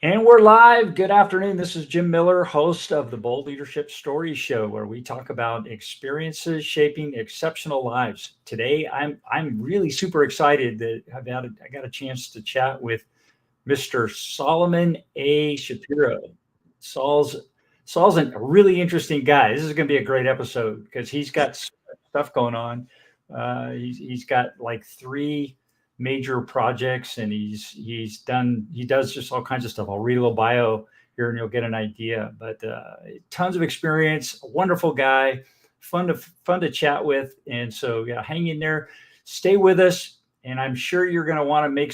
And we're live. Good afternoon. This is Jim Miller, host of the Bold Leadership Story Show, where we talk about experiences shaping exceptional lives. Today, I'm really super excited that I got a chance to chat with Mr. Solomon A. Shapiro. Saul's Saul's a really interesting guy. This is going to be a great episode because he's got stuff going on. He's got like three major projects, and he does just all kinds of stuff. I'll read a little bio here, and you'll get an idea. But tons of experience, a wonderful guy, fun to chat with. And so yeah, hang in there, stay with us, and I'm sure you're going to want to make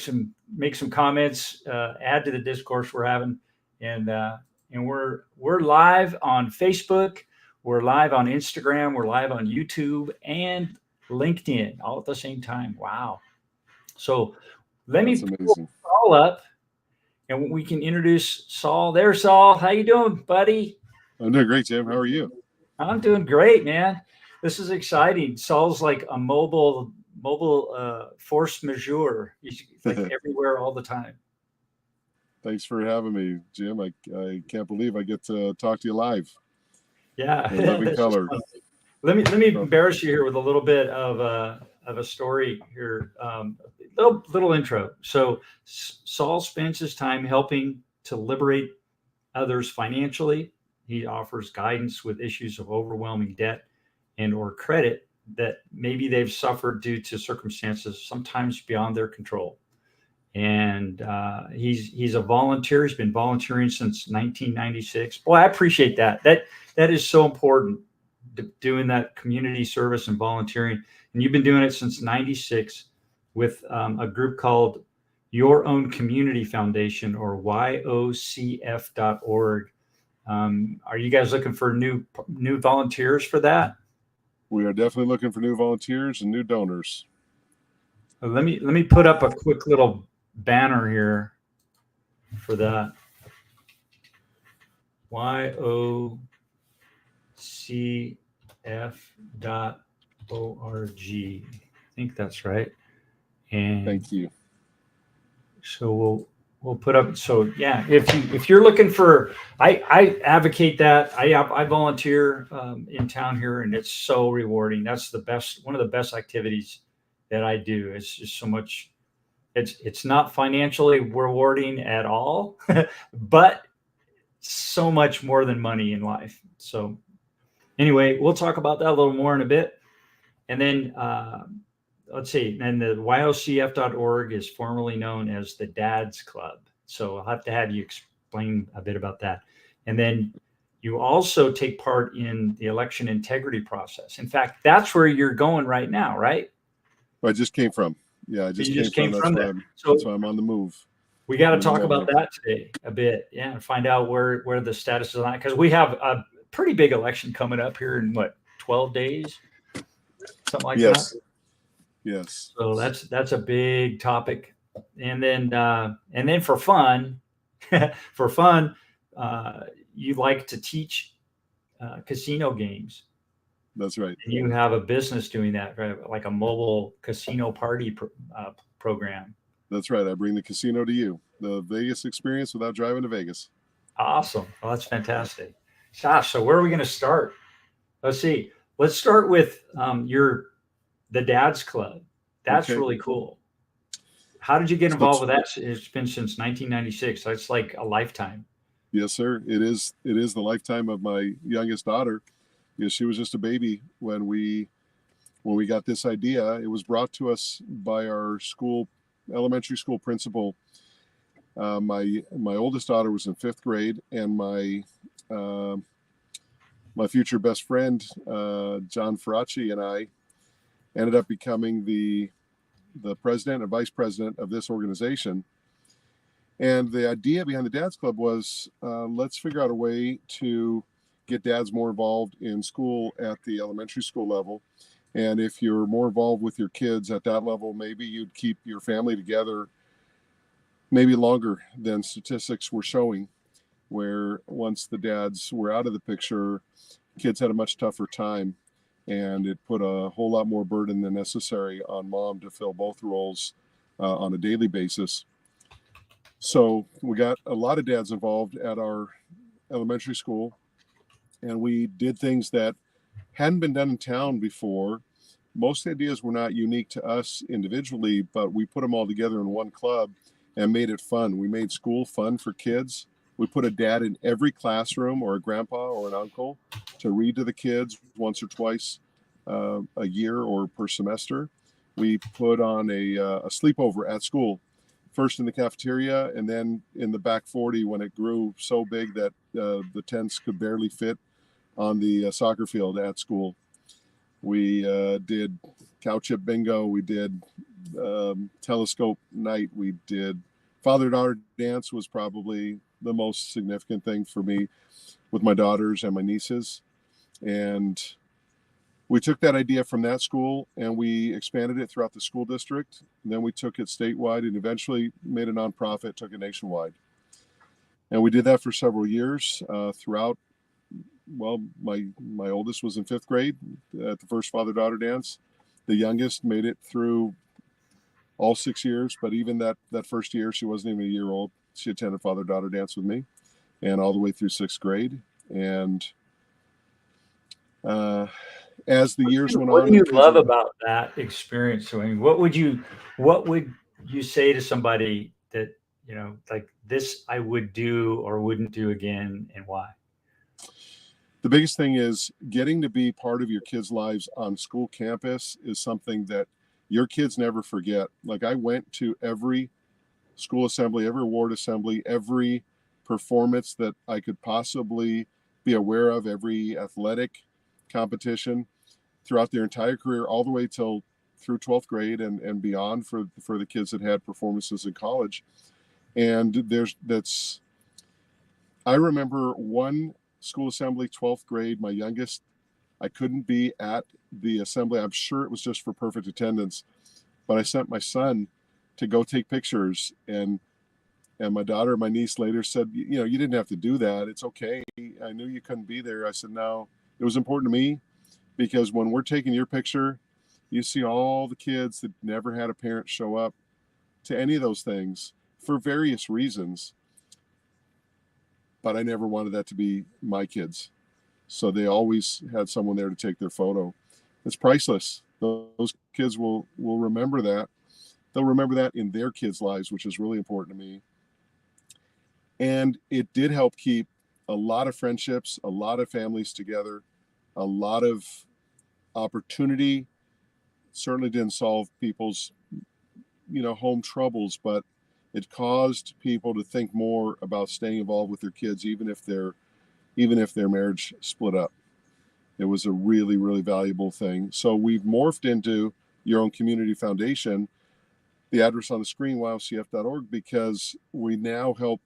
some comments, add to the discourse we're having, and we're live on Facebook, we're live on Instagram, we're live on YouTube and LinkedIn all at the same time. Wow! So let That's me pull amazing. Saul up, and we can introduce Saul. There, Saul. How you doing, buddy? I'm doing great, Jim. How are you? I'm doing great, man. This is exciting. Saul's like a mobile force majeure. He's like everywhere all the time. Thanks for having me, Jim. I can't believe I get to talk to you live Yeah, in living this is color. fun. Let me So, embarrass you here with a little bit of a story here. Little intro. So Saul spends his time helping to liberate others financially. He offers guidance with issues of overwhelming debt and or credit that maybe they've suffered due to circumstances sometimes beyond their control. And he's a volunteer. He's been volunteering since 1996. Boy, I appreciate that. That is so important, doing that community service and volunteering. And you've been doing it since '96 with a group called Your Own Community Foundation, or YOCF.org. Are you guys looking for new volunteers for that? we are definitely looking for new volunteers and new donors. Let me put up a quick little banner here for that. YOCF.org. I think that's right. And Thank you. so we'll put up. So yeah, if you're looking for, I advocate that. I volunteer in town here, and it's so rewarding. That's the best, one of the best activities that I do. It's just so much. It's not financially rewarding at all, but so much more than money in life. So anyway, we'll talk about that a little more in a bit. And then let's see. And the YOCF.org is formerly known as the Dad's Club. So I'll have to have you explain a bit about that. And then you also take part in the election integrity process. In fact, that's where you're going right now, right? Where I just came from. Yeah, I You just came just from. came from there. So That's why I'm on the move. we got I'm to in the talk about moment. that today a bit, yeah, and find out where the status is on it, because we have a pretty big election coming up here in what, 12 days, something like that. Yes. Yes. So that's a big topic. And then for fun, for fun, you like to teach casino games, That's right. and you have a business doing that, right? Like a mobile casino party program. That's right. I bring the casino to you. The Vegas experience without driving to Vegas. Awesome. Well, that's fantastic. Gosh, so where are we going to start? Let's see. Let's start with your the Dad's Club. That's Okay. really cool. How did you get So involved with that? It's been since 1996. That's like a lifetime. yes, sir. It is. It is the lifetime of my youngest daughter. Yeah, she was just a baby when we got this idea. It was brought to us by our school, elementary school principal. My oldest daughter was in fifth grade, and uh, my future best friend, John Ferracci, and I ended up becoming the president and vice president of this organization. And the idea behind the Dads Club was, let's figure out a way to get dads more involved in school at the elementary school level. And if you're more involved with your kids at that level, maybe you'd keep your family together maybe longer than statistics were showing, where once the dads were out of the picture, kids had a much tougher time. And it put a whole lot more burden than necessary on mom to fill both roles on a daily basis. So we got a lot of dads involved at our elementary school, and we did things that hadn't been done in town before. Most ideas were not unique to us individually, but we put them all together in one club and made it fun. We made school fun for kids. We put a dad in every classroom, or a grandpa or an uncle, to read to the kids once or twice a year or per semester. We put on a sleepover at school, first in the cafeteria and then in the back 40 when it grew so big that the tents could barely fit on the soccer field at school. We did cow chip bingo. We did telescope night. We did father-daughter dance, was probably the most significant thing for me with my daughters and my nieces. And we took that idea from that school and we expanded it throughout the school district. And then we took it statewide and eventually made a nonprofit, took it nationwide. And we did that for several years throughout. Well, my oldest was in 5th grade at the first father-daughter dance. The youngest made it through all 6 years, but even that first year, she wasn't even a year old. She attended father-daughter dance with me, and all the way through 6th grade. And as the years went on, what do you love about that experience? I mean, what would you say to somebody that, like, this I would do or wouldn't do again, and why? The biggest thing is getting to be part of your kids' lives on school campus is something that your kids never forget. Like, I went to every school assembly, every award assembly, every performance that I could possibly be aware of, every athletic competition throughout their entire career, all the way through 12th grade and beyond for the kids that had performances in college. And I remember one school assembly, 12th grade, my youngest, I couldn't be at the assembly. I'm sure it was just for perfect attendance, but I sent my son to go take pictures, and my daughter, my niece later said, you didn't have to do that. It's okay. I knew you couldn't be there. I said, no, it was important to me because when we're taking your picture, you see all the kids that never had a parent show up to any of those things for various reasons. But I never wanted that to be my kids. So they always had someone there to take their photo. It's priceless. Those kids will remember that. They'll remember that in their kids' lives, which is really important to me. And it did help keep a lot of friendships, a lot of families together, a lot of opportunity. Certainly didn't solve people's, home troubles, but it caused people to think more about staying involved with their kids, even if their marriage split up. It was a really, really valuable thing. So we've morphed into Your Own Community Foundation, the address on the screen, yocf.org, because we now help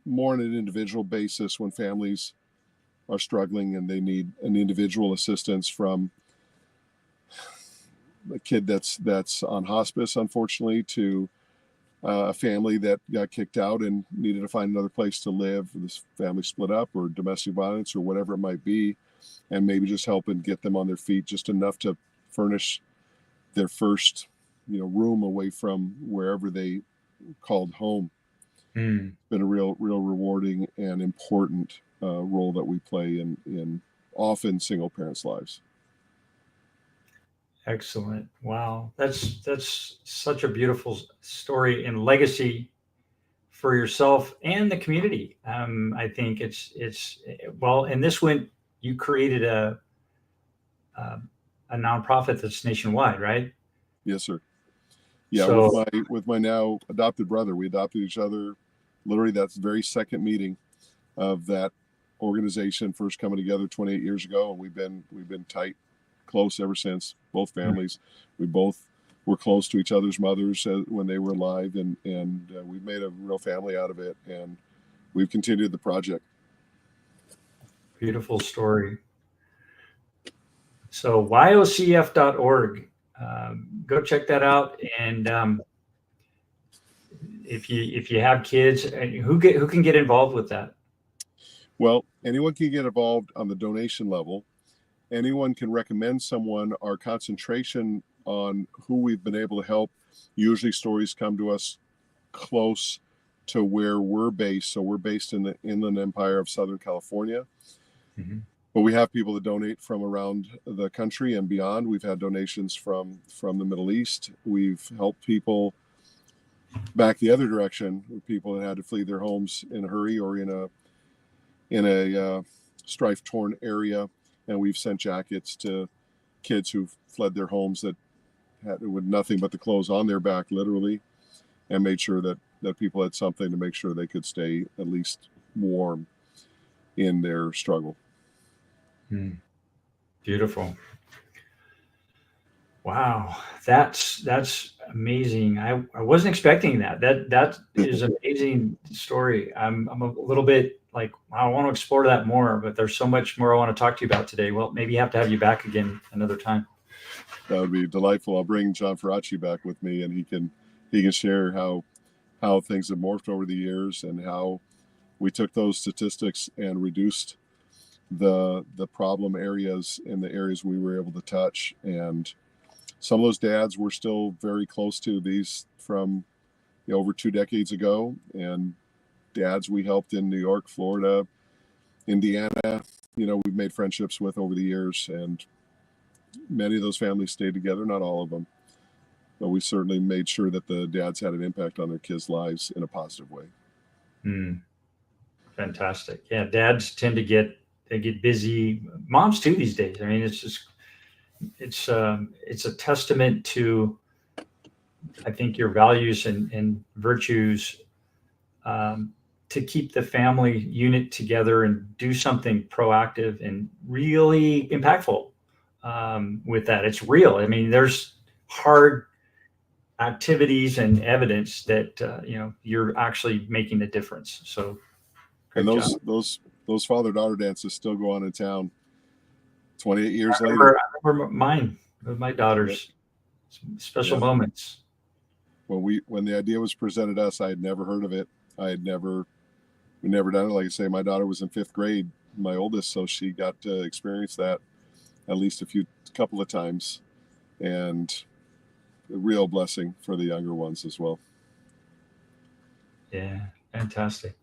more on an individual basis when families are struggling and they need an individual assistance, from a kid that's on hospice, unfortunately, to a family that got kicked out and needed to find another place to live. This family split up, or domestic violence, or whatever it might be, and maybe just helping get them on their feet, just enough to furnish their first, room away from wherever they called home. It's been a real rewarding and important role that we play in often single parents' lives. Excellent. Wow. That's such a beautiful story and legacy for yourself and the community. I think it's well, and this went, you created a nonprofit that's nationwide, right? Yes, sir. Yeah. So, with my now adopted brother, we adopted each other literally that very second meeting of that organization first coming together 28 years ago. And we've been tight, close ever since. Both families, we both were close to each other's mothers when they were alive, and we've made a real family out of it, and we've continued the project. beautiful story. So yocf.org, go check that out. And if you have kids, who can get involved with that? Well, anyone can get involved on the donation level. Anyone can recommend someone. Our concentration on who we've been able to help, usually stories come to us close to where we're based. So we're based in the Inland Empire of Southern California. Mm-hmm. But we have people that donate from around the country and beyond. We've had donations from the Middle East. We've helped people back the other direction, people that had to flee their homes in a hurry or in a strife-torn area. And we've sent jackets to kids who've fled their homes that had with nothing but the clothes on their back, literally, and made sure that people had something to make sure they could stay at least warm in their struggle. Beautiful. Wow, that's amazing. I wasn't expecting that. That is an amazing story. I'm a little bit like, I want to explore that more, but there's so much more I want to talk to you about today. Well, maybe have to have you back again another time. That would be delightful. I'll bring John Ferracci back with me, and he can share how things have morphed over the years and how we took those statistics and reduced the problem areas in the areas we were able to touch. And some of those dads we're still very close to, these from over 2 decades ago, and dads we helped in New York, Florida, Indiana, we've made friendships with over the years, and many of those families stayed together, not all of them, but we certainly made sure that the dads had an impact on their kids' lives in a positive way. Fantastic. Yeah, dads tend to get busy. Moms too these days. I mean, it's a testament to, I think, your values and virtues, to keep the family unit together and do something proactive and really impactful with that. It's real. I mean, there's hard activities and evidence that you're actually making a difference. So, and those father-daughter dances still go on in town 28 years later. I remember mine with my daughters. Yep. Special moments. When the idea was presented to us, I had never heard of it. We never done it. Like I say, my daughter was in 5th grade, my oldest, so she got to experience that at least a couple of times, and a real blessing for the younger ones as well. Yeah, fantastic.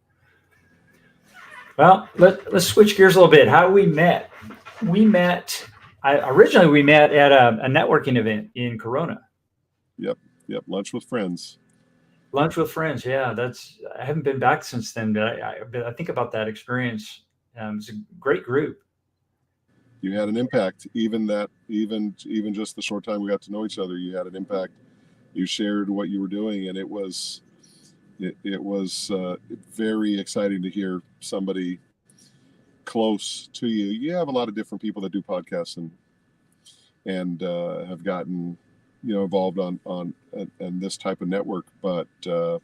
Well, let's switch gears a little bit. How we met? Originally we met at a networking event in Corona. Yep. Lunch with friends. Yeah, I haven't been back since then, but I think about that experience. It's a great group. You had an impact, even just the short time we got to know each other. You had an impact. You shared what you were doing, and it was very exciting to hear somebody close to you. You have a lot of different people that do podcasts and have gotten involved on this type of network, but to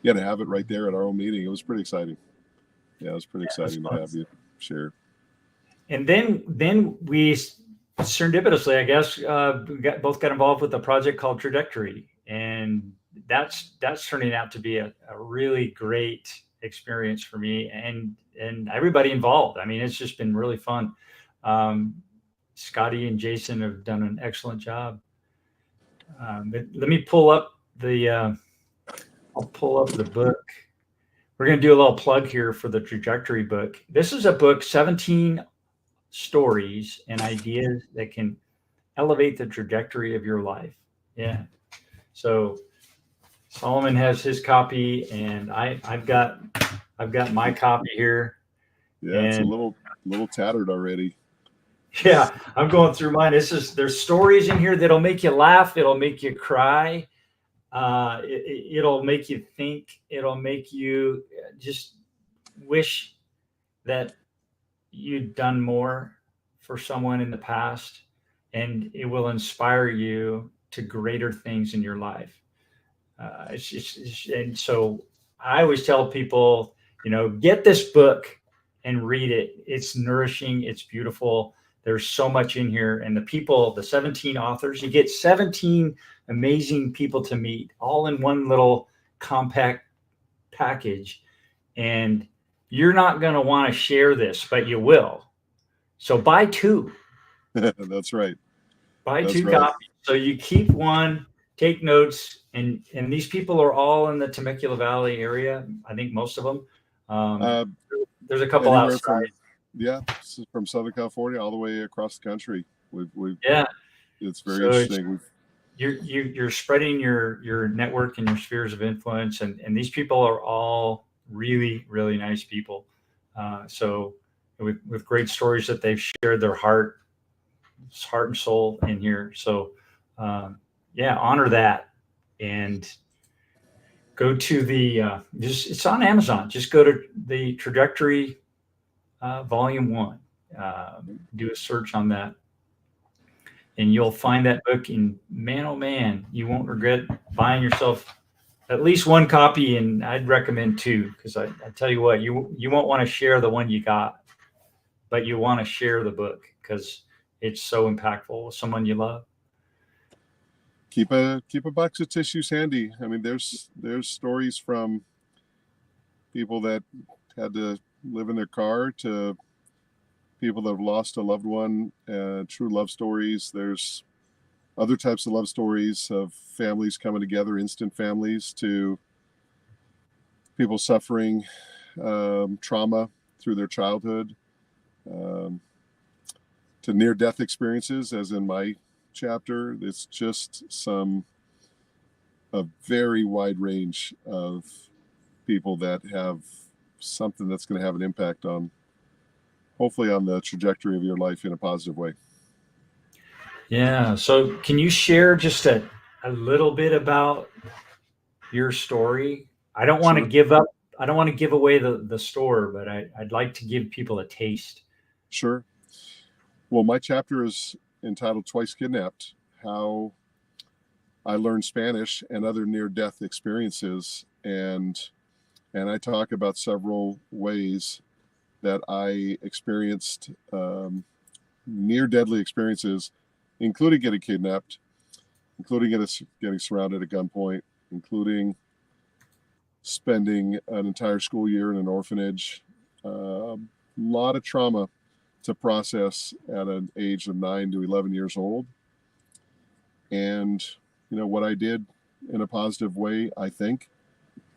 have it right there at our own meeting, it was pretty exciting. Yeah, it was pretty exciting to have you share. And then we serendipitously, I guess, both got involved with a project called Trajectory, and that's turning out to be a really great experience for me and everybody involved. I mean, it's just been really fun. Scotty and Jason have done an excellent job. But let me pull up I'll pull up the book. We're going to do a little plug here for the Trajectory book. This is a book, 17 stories and ideas that can elevate the trajectory of your life. Yeah. So Solomon has his copy, and I've got my copy here. Yeah, it's a little tattered already. Yeah, I'm going through mine. There's stories in here that'll make you laugh. It'll make you cry. It'll make you think. It'll make you just wish that you'd done more for someone in the past, and it will inspire you to greater things in your life. And so I always tell people, get this book and read it. It's nourishing. It's beautiful. There's so much in here, and the 17 authors, you get 17 amazing people to meet all in one little compact package. And you're not going to want to share this, but you will. So buy 2. That's right. Buy 2 copies. So you keep one, take notes. And these people are all in the Temecula Valley area. I think most of them. Uh, There's a couple Anywhere outside. from Southern California all the way across the country. Yeah. It's very So interesting. you're spreading your network and your spheres of influence, and these people are all really, really nice people. So with great stories that they've shared their heart and soul in here. So yeah, honor that, and go to the just it's on Amazon. Just go to the Trajectory Volume 1. Do a search on that, and you'll find that book. And man, oh man, you won't regret buying yourself at least one copy. And I'd recommend two, because I tell you what, you won't want to share the one you got, but you want to share the book because it's so impactful with someone you love. Keep a box of tissues handy. I mean, there's stories from people that had to live in their car to people that have lost a loved one, true love stories. There's other types of love stories of families coming together, instant families, to people suffering trauma through their childhood, to near-death experiences, as in my chapter. It's just a very wide range of people that have something that's going to have an impact on, hopefully, on the trajectory of your life in a positive way. Yeah. So can you share just a little bit about your story? I don't want to Sure. give up. I don't want to give away the store, but I'd like to give people a taste. Sure. Well, my chapter is entitled Twice Kidnapped: How I Learned Spanish and Other Near-Death Experiences. And I talk about several ways that I experienced near deadly experiences, including getting kidnapped, including getting surrounded at gunpoint, including spending an entire school year in an orphanage. A lot of trauma to process at an age of 9 to 11 years old. And, what I did in a positive way, I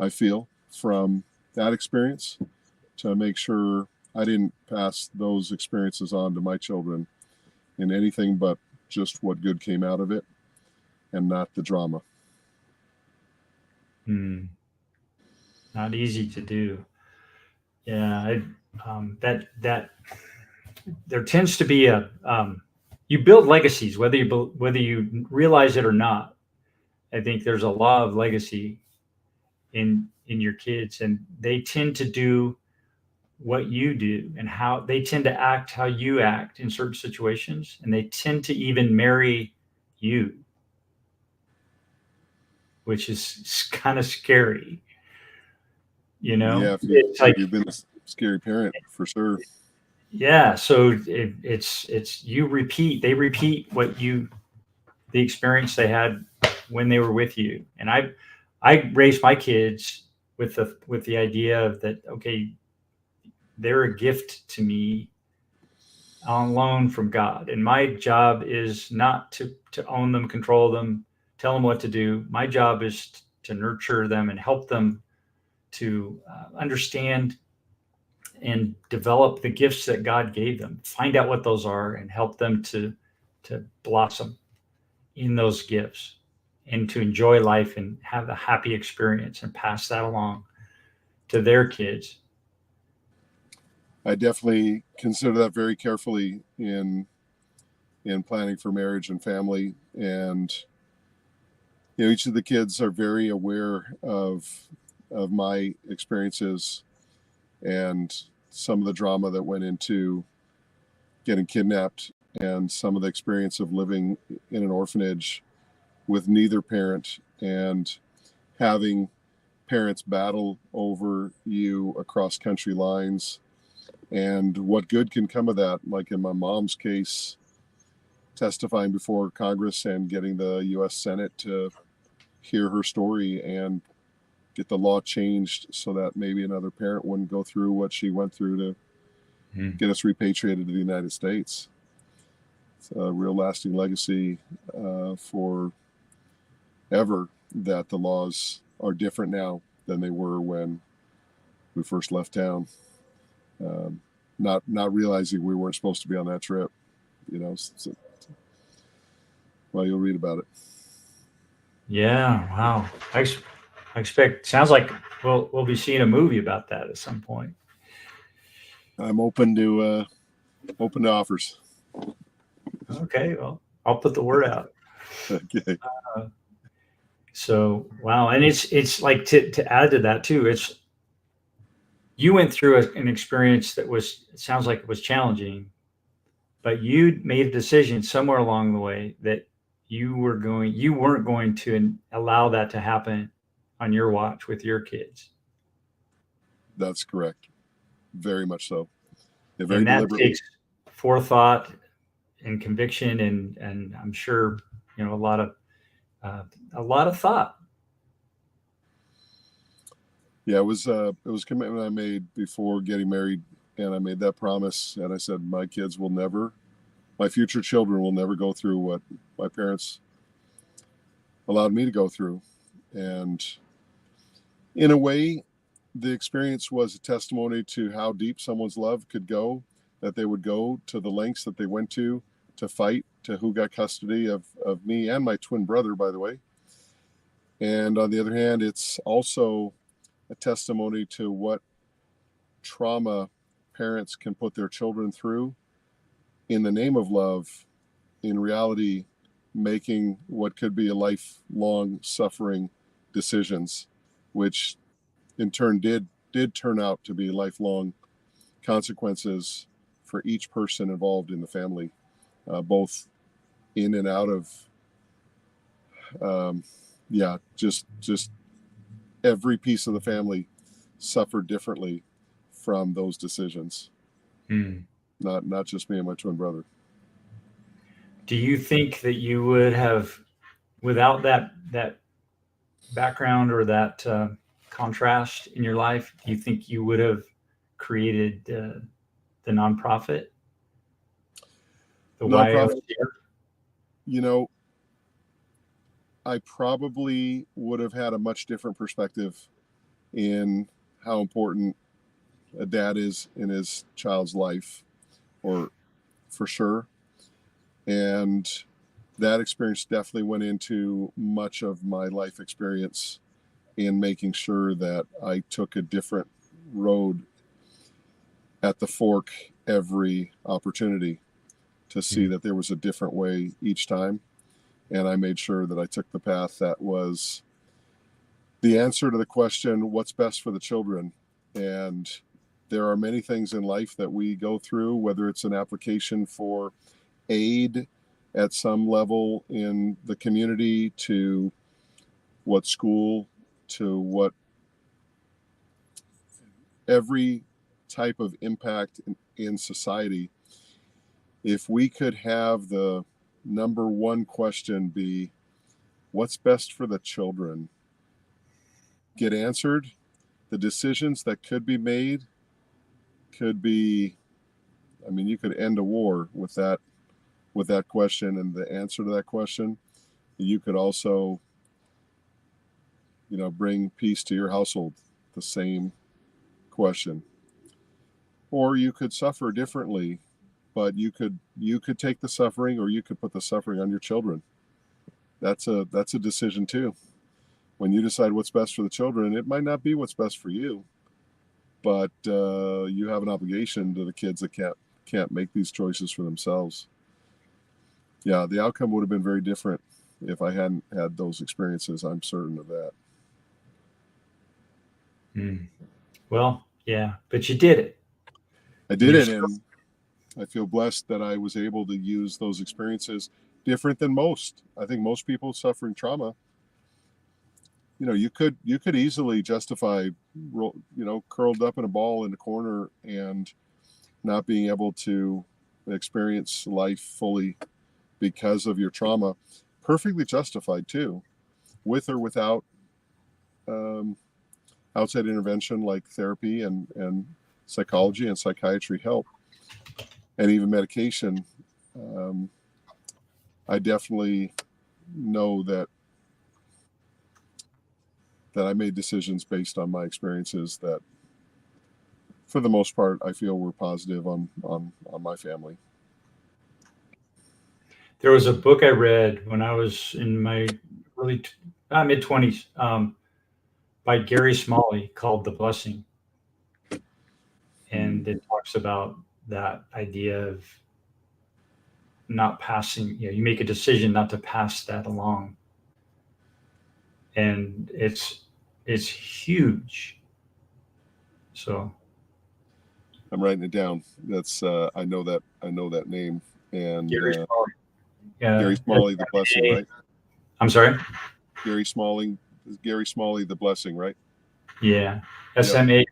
feel, from that experience, to make sure I didn't pass those experiences on to my children in anything but just what good came out of it, and not the drama. Not easy to do. Yeah, that there tends to be you build legacies, whether you realize it or not. I think there's a law of legacy in your kids, and they tend to do what you do, and how they tend to act how you act in certain situations, and they tend to even marry you, which is kind of scary. Yeah, It's if like, you've been a scary parent, for sure. yeah, so it's they repeat the experience they had when they were with you. And I raised my kids with the idea of that, okay, they're a gift to me on loan from God. And my job is not to own them, control them, tell them what to do. My job is to nurture them and help them to understand and develop the gifts that God gave them, find out what those are, and help them to blossom in those gifts, and to enjoy life and have a happy experience and pass that along to their kids. I definitely consider that very carefully in planning for marriage and family. And each of the kids are very aware of my experiences and some of the drama that went into getting kidnapped, and some of the experience of living in an orphanage with neither parent, and having parents battle over you across country lines, and what good can come of that. Like in my mom's case, testifying before Congress and getting the U.S. Senate to hear her story and get the law changed so that maybe another parent wouldn't go through what she went through to get us repatriated to the United States. It's a real lasting legacy for ever that the laws are different now than they were when we first left town. Not realizing we weren't supposed to be on that trip, so, well, you'll read about it. Yeah. Wow. I expect, sounds like we'll be seeing a movie about that at some point. I'm open to offers. Okay. Well, I'll put the word out. Okay. So, wow. And it's like to add to that too, you went through an experience that it sounds like it was challenging, but you made a decision somewhere along the way that you weren't going to allow that to happen on your watch with your kids. That's correct. Very much so. Yeah, very And that deliberately. takes forethought and conviction, and I'm sure, a lot of thought. Yeah, it was a commitment I made before getting married, and I made that promise, and I said my future children will never go through what my parents allowed me to go through. And in a way, the experience was a testimony to how deep someone's love could go, that they would go to the lengths that they went to fight to who got custody of me and my twin brother, by the way. And on the other hand, it's also a testimony to what trauma parents can put their children through in the name of love, in reality, making what could be a lifelong suffering decisions, which in turn did turn out to be lifelong consequences for each person involved in the family, both in and out of, just every piece of the family suffered differently from those decisions. Not just me and my twin brother. Do you think that you would have, without that background or that contrast in your life, do you think you would have created the nonprofit? The Nonprofit, YOCR? I probably would have had a much different perspective in how important a dad is in his child's life, or for sure. And that experience definitely went into much of my life experience in making sure that I took a different road at the fork every opportunity to see that there was a different way each time. And I made sure that I took the path that was the answer to the question, what's best for the children? And there are many things in life that we go through, whether it's an application for aid at some level in the community, to what school, to what every type of impact in society. If we could have the number one question be, what's best for the children, get answered, the decisions that could be made could be, you could end a war with that question and the answer to that question. You could also, bring peace to your household, the same question. Or you could suffer differently, but you could take the suffering, or you could put the suffering on your children. That's a decision too. When you decide what's best for the children, it might not be what's best for you, but you have an obligation to the kids that can't make these choices for themselves. Yeah, the outcome would have been very different if I hadn't had those experiences. I'm certain of that. Well, yeah, but you did it. I did it, and I feel blessed that I was able to use those experiences different than most. I think most people suffering trauma, you could easily justify, curled up in a ball in a corner and not being able to experience life fully because of your trauma. Perfectly justified too, with or without outside intervention like therapy and psychology and psychiatry help, and even medication. I definitely know that I made decisions based on my experiences that, for the most part, I feel were positive on my family. There was a book I read when I was in my early mid 20s, by Gary Smalley called The Blessing. And it talks about that idea of not passing, you make a decision not to pass that along. And it's huge. So I'm writing it down. That's I know that name. And Gary Smalley. Gary Smalley, The Blessing, right? I'm sorry? Gary Smalley, The Blessing, right? Yeah. Smalloey.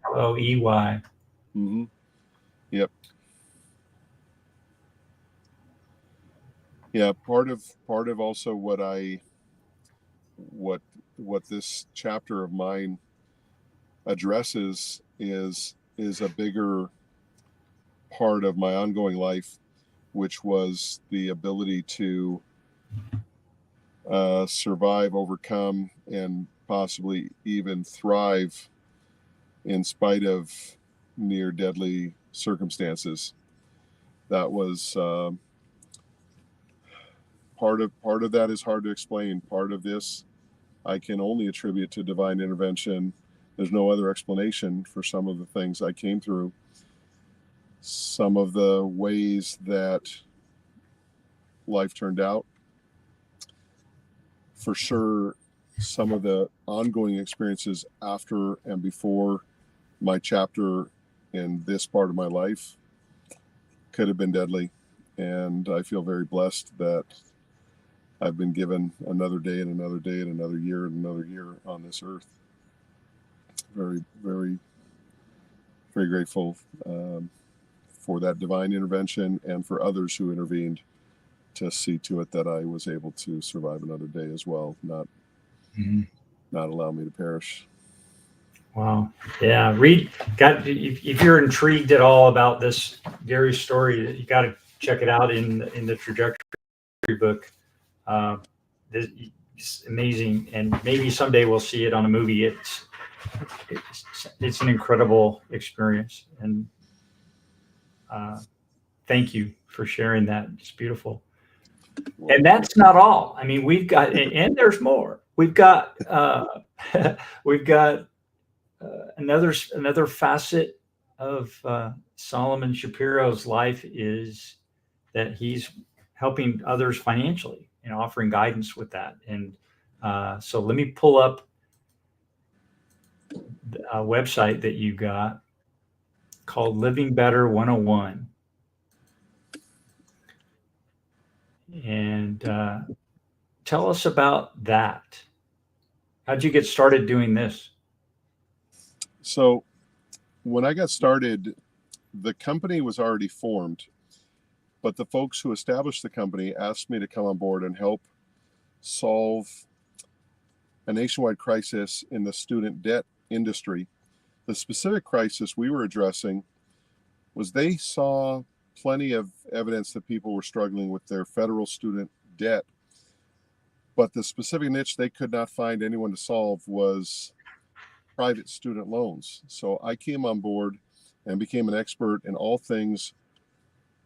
Mm-hmm. Yep. Yeah. Part of also what this chapter of mine addresses is a bigger part of my ongoing life, which was the ability to survive, overcome, and possibly even thrive in spite of near deadly circumstances. That was part of that is hard to explain. Part of this I can only attribute to divine intervention. There's no other explanation for some of the things I came through, some of the ways that life turned out. For sure, some of the ongoing experiences after and before my chapter in this part of my life could have been deadly. And I feel very blessed that I've been given another day and another day and another year and another year on this earth. Very, very, very grateful for that divine intervention and for others who intervened to see to it that I was able to survive another day as well, not allow me to perish. Wow. Yeah. If you're intrigued at all about this Gary story, you got to check it out in the Trajectory book. It's amazing. And maybe someday we'll see it on a movie. It's an incredible experience. And thank you for sharing that. It's beautiful. And that's not all. I mean, we've got, and there's more. We've got, another facet of Solomon Shapiro's life is that he's helping others financially and offering guidance with that. And so let me pull up a website that you got called Living Better 101. And tell us about that. How'd you get started doing this? So when I got started, the company was already formed, but the folks who established the company asked me to come on board and help solve a nationwide crisis in the student debt industry. The specific crisis we were addressing was they saw plenty of evidence that people were struggling with their federal student debt, but the specific niche they could not find anyone to solve was private student loans. So I came on board and became an expert in all things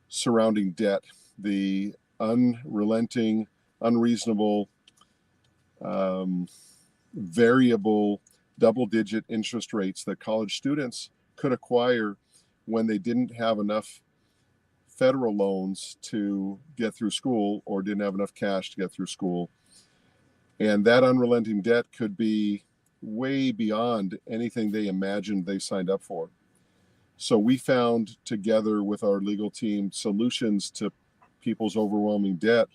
surrounding debt, the unrelenting, unreasonable, variable double-digit interest rates that college students could acquire when they didn't have enough federal loans to get through school or didn't have enough cash to get through school. And that unrelenting debt could be way beyond anything they imagined they signed up for. So we found, together with our legal team, solutions to people's overwhelming debt.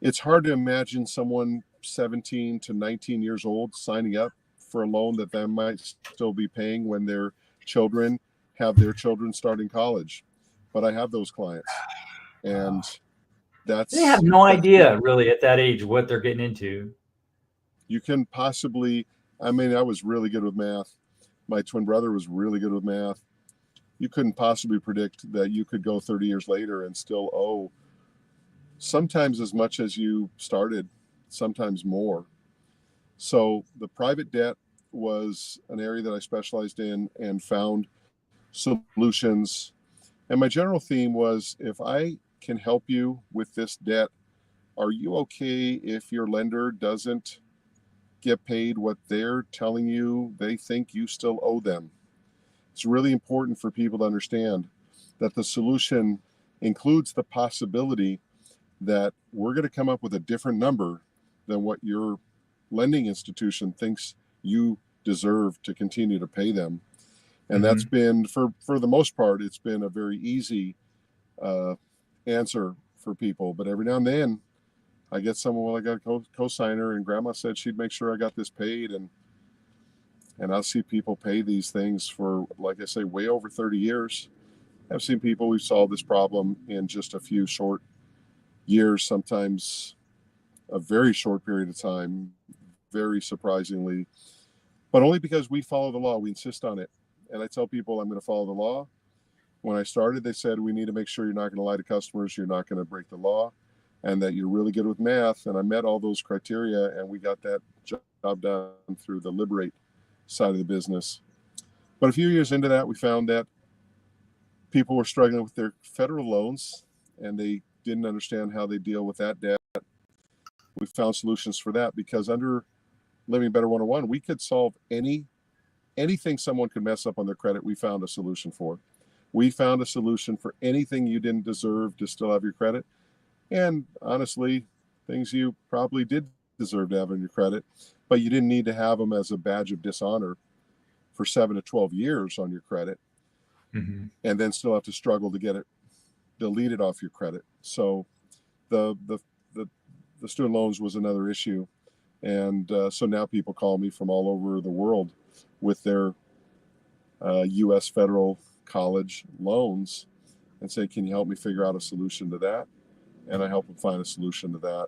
It's hard to imagine someone 17 to 19 years old signing up for a loan that they might still be paying when their children have their children starting college. But I have those clients, and they have no idea really at that age what they're getting into. You can possibly, I mean, I was really good with math. My twin brother was really good with math. You couldn't possibly predict that you could go 30 years later and still owe sometimes as much as you started, sometimes more. So the private debt was an area that I specialized in and found solutions. And my general theme was, if I can help you with this debt, are you okay if your lender doesn't get paid what they're telling you they think you still owe them? It's really important for people to understand that the solution includes the possibility that we're going to come up with a different number than what your lending institution thinks you deserve to continue to pay them. And that's been, for the most part, it's been a very easy answer for people. But every now and then I get someone, well, I got a co-signer and grandma said she'd make sure I got this paid. And I'll see people pay these things for, like I say, way over 30 years. I've seen people, we've solved this problem in just a few short years, sometimes a very short period of time, very surprisingly, but only because we follow the law. We insist on it. And I tell people I'm going to follow the law. When I started, they said, we need to make sure you're not going to lie to customers, you're not going to break the law, and that you're really good with math. And I met all those criteria, and we got that job done through the Liberate side of the business. But a few years into that, we found that people were struggling with their federal loans, and they didn't understand how they deal with that debt. We found solutions for that, because under Living Better 101, we could solve anything someone could mess up on their credit. We found a solution for. We found a solution for anything you didn't deserve to still have your credit. And honestly, things you probably did deserve to have on your credit, but you didn't need to have them as a badge of dishonor for 7 to 12 years on your credit, and then still have to struggle to get it deleted off your credit. So the student loans was another issue. And so now people call me from all over the world with their U.S. federal college loans and say, can you help me figure out a solution to that? And I help them find a solution to that.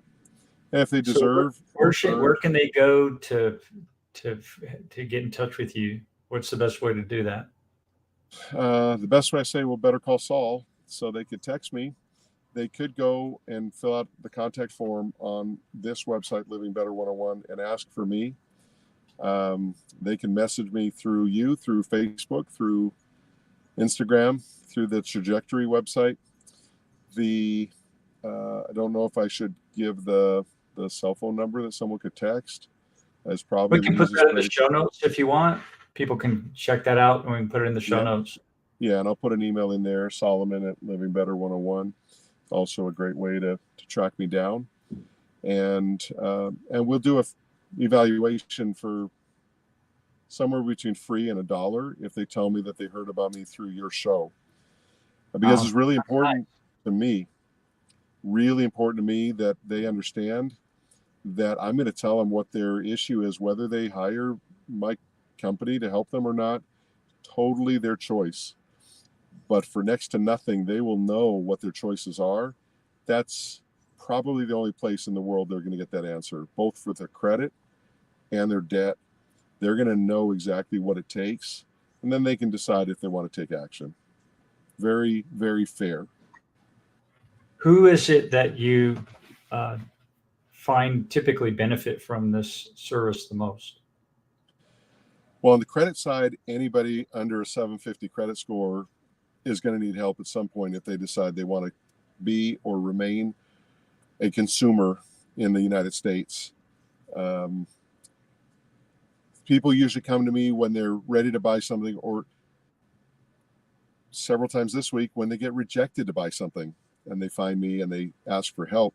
And if they deserve, where can they go to get in touch with you? What's the best way to do that? The best way, I say, well, better call Saul. So they could text me. They could go and fill out the contact form on this website, Living Better 101, and ask for me. They can message me through Facebook, through Instagram, through the Trajectory website. I don't know if I should give the cell phone number that someone could text. That's probably we can put that in the show notes if you want. People can check that out, and we can put it in the show notes. Yeah, and I'll put an email in there, Solomon at Living Better 101. Also a great way to track me down. And we'll do a evaluation for somewhere between free and $1 if they tell me that they heard about me through your show. Because it's really important to me, that they understand that I'm going to tell them what their issue is, whether they hire my company to help them or not, totally their choice. But for next to nothing, they will know what their choices are. That's probably the only place in the world they're going to get that answer, both for their credit and their debt. They're going to know exactly what it takes, and then they can decide if they want to take action. Very, very fair. Who is it that you find typically benefit from this service the most? Well, on the credit side, anybody under a 750 credit score is going to need help at some point if they decide they want to be or remain a consumer in the United States. People usually come to me when they're ready to buy something, or several times this week when they get rejected to buy something, and they find me and they ask for help.